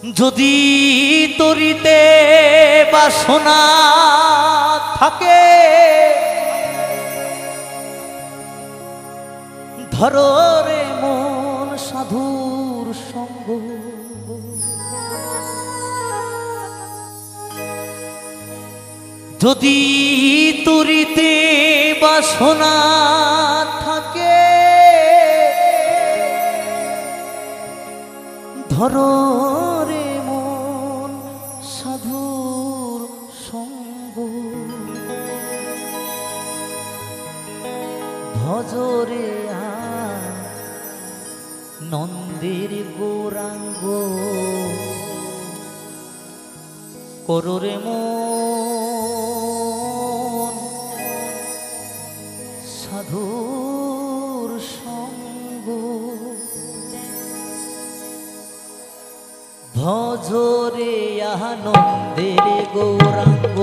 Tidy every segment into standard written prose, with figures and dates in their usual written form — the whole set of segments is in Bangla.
যদি তরিতে বাসনা থাকে ধরো রে মন সাধুর সঙ্গ। যদি তরিতে বাসনা থাকে ধরো রে মন সাধুর সঙ্গ। ভজরে নন্দের গৌরাঙ্গ করো রে মন সাধুর সঙ্গ। ভজরে নন্দের গৌরাঙ্গ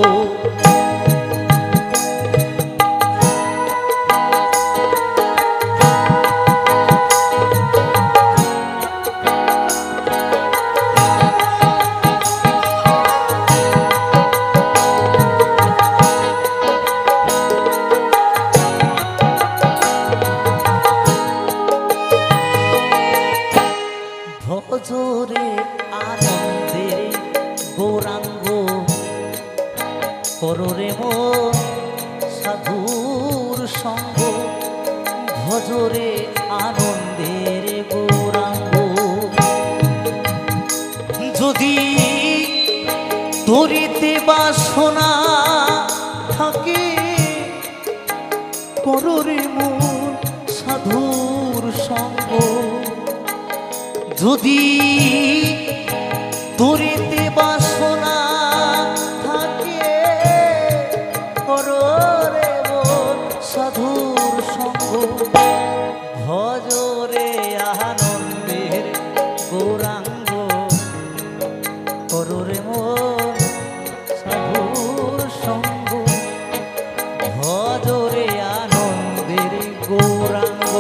ভজরে আনন্দের গৌরাঙ্গ করো রে মন সাধুর সঙ্গ। ভজরে আনন্দের গৌরাঙ্গ যদি তরিতে বাসনা থাকে করো রে মন সাধুর সঙ্গ। যদি তরিতে বাসনা থাকে করো রে মন সাধুর সঙ্গ। ভজরে আনন্দের গৌরাঙ্গ করো রে মন সাধুর সঙ্গ। ভজরে আনন্দের গৌরাঙ্গ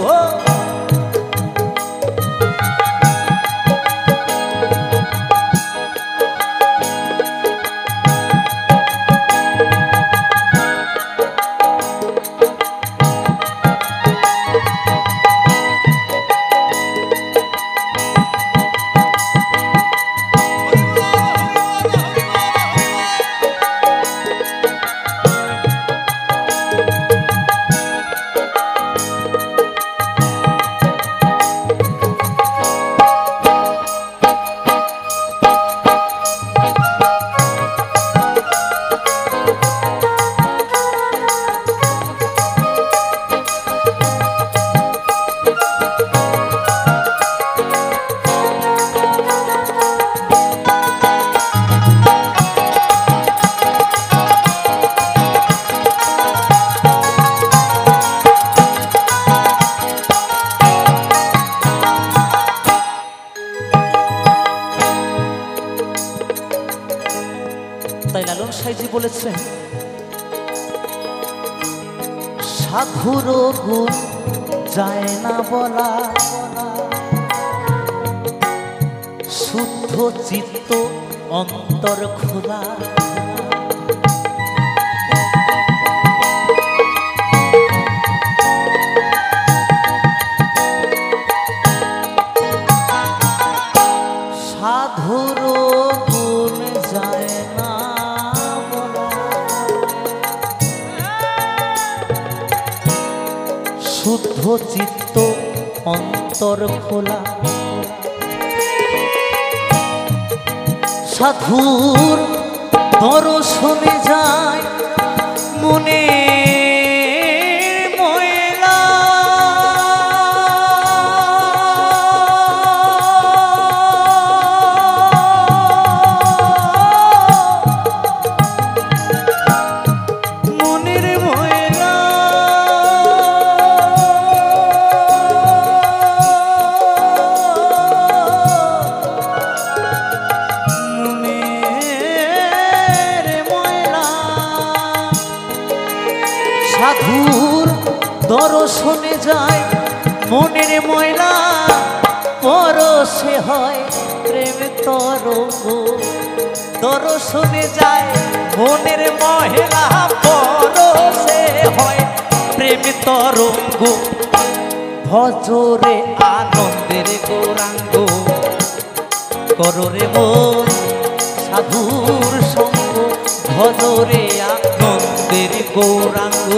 তাই লালন সাইজি বলেছেন সাধুর গুণ যায় না বলা শুদ্ধ চিত্ত অন্তর খোলা। সাধুর গুণ যায় না বলা শুদ্ধ চিত্ত অন্তর খোলা। সাধুর দর্শনে যায় মনে ময়লা মনের ময়লা সাধুর দর্শনে যায় মনের ময়লা পরশে হয় প্রেম তরঙ্গ দর্শনে যায় মনের মহেলা পরশে হয় প্রেম তরঙ্গ ভজরে আনন্দের গৌরাঙ্গ কররে মন সাধুর সঙ্গ ভজরে আনন্দের গৌরাঙ্গ।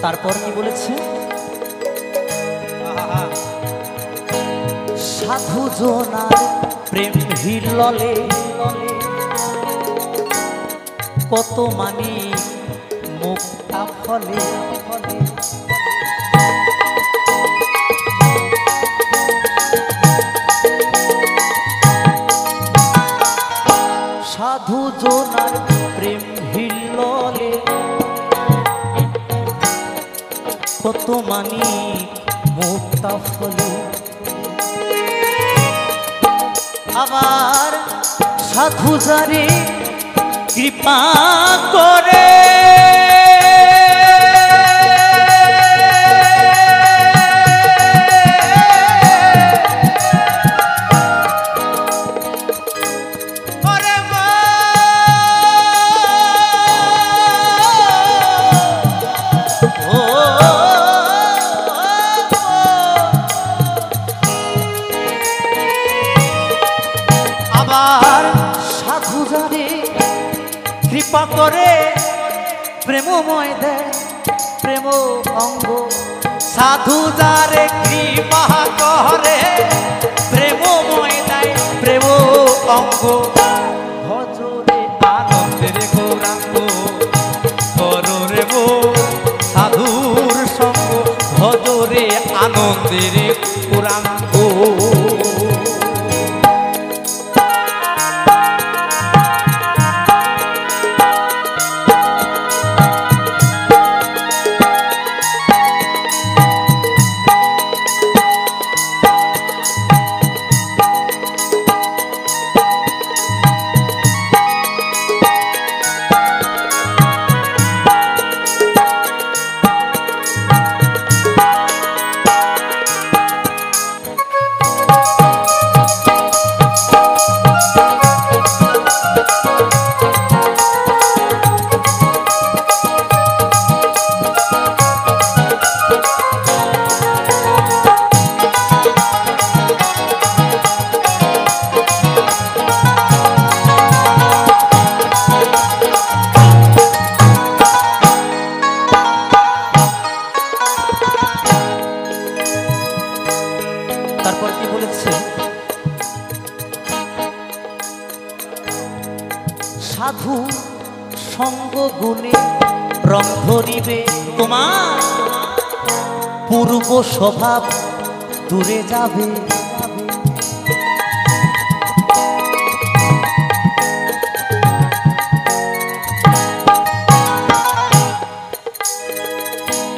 তারপর কি বলেছে? সাধু জনার প্রেম হিললে কত মানি মুক্তা ফলে সাধু জনার প্রেম হিললে কত মানি মুক্তা ফলে আবার সাধু যারে কৃপা করে সাধু যারে কৃপা করে প্রেমময় দেয় প্রেম অঙ্গ সাধু যারে কৃপা করে প্রেমময় দেয় প্রেম অঙ্গ ভজরে আনন্দের গৌরাঙ্গ কররে সাধুর সঙ্গ ভজরে আনন্দের গৌরাঙ্গ। তারপর কি বলেছে? সাধু সঙ্গ গুণে রং ধরিবে তোমার পূর্ব স্বভাব দূরে যাবে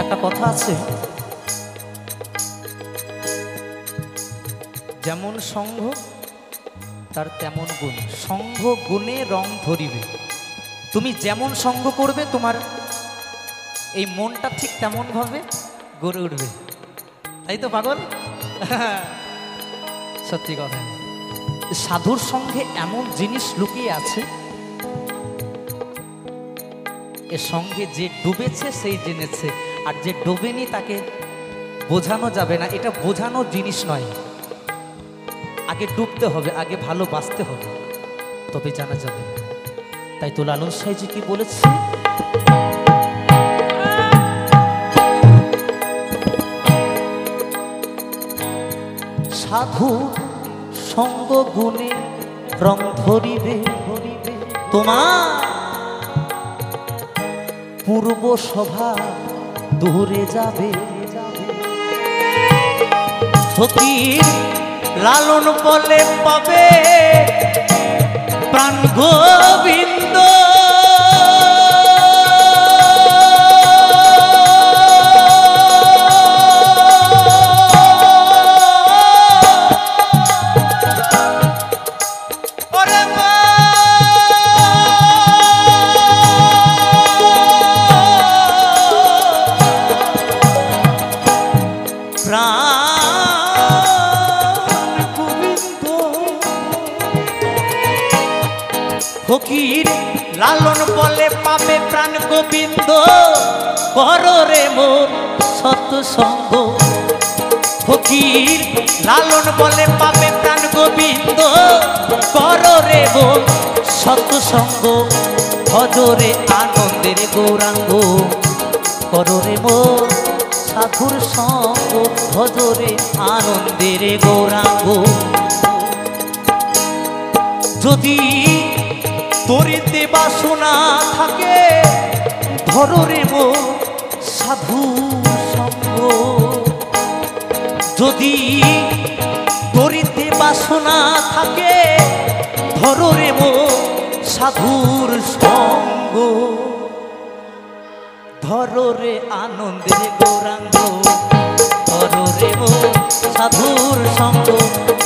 একটা কথা আছে যেমন সঙ্গ তার তেমন গুণ সঙ্গ গুণে রং ধরিবে তুমি যেমন সঙ্গ করবে তোমার এই মনটা ঠিক তেমন ভাবে গড়ে উঠবে তাই তো পাগল সত্যি কথা সাধুর সঙ্গে এমন জিনিস লুকিয়ে আছে এর সঙ্গে যে ডুবেছে সেই জেনেছে আর যে ডোবেনি তাকে বোঝানো যাবে না এটা বোঝানোর জিনিস নয় আগে ডুবতে হবে আগে ভালোবাসতে হবে তবে জানা যাবে। তাই তো লালন সাইজি কি বলেছে, সাধু সঙ্গ গুণে রং ধরিবে তোমার পূর্ব সভা দূরে যাবে। ফকির লালন বলে পাবে প্রাণ গোবিন্দ, ফকির লালন বলে পাবে প্রাণ গোবিন্দ, করো রে মোর সৎসঙ্গ। ফকির লালন বলে পাবে প্রাণ গোবিন্দ, করো রে মোর সৎসঙ্গ। ভজরে আনন্দের গৌরাঙ্গ, করো রে মোর সাধুর সঙ্গ। ভজরে আনন্দের গৌরাঙ্গ। যদি তরিতে বাসনা থাকে, ধরো রে মোর সাধু সঙ্গ। যদি তরিতে বাসনা থাকে, ধরো রে মোর সাধুর সঙ্গ। ধরো রে আনন্দের গৌরাঙ্গ, ধরো রে মোর সাধুর সঙ্গ।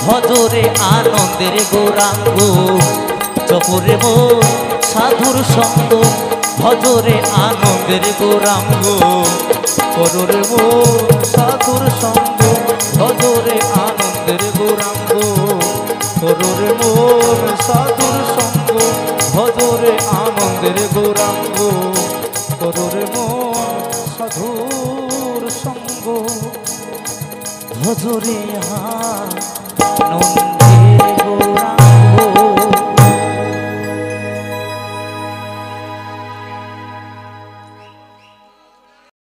ভজরে আনন্দের গৌরাঙ্গ, জপরে মোর সাধুর সঙ্গ। ভজরে আনন্দের গৌরাঙ্গ, কররে মোর সাধুর সঙ্গ। ভজরে আনন্দের গৌরাঙ্গ, কররে মোর সাধুর সঙ্গ। ভজরে আনন্দের গৌরাঙ্গ, কররে মোর সাধুর সঙ্গ। ভজরে আনন্দ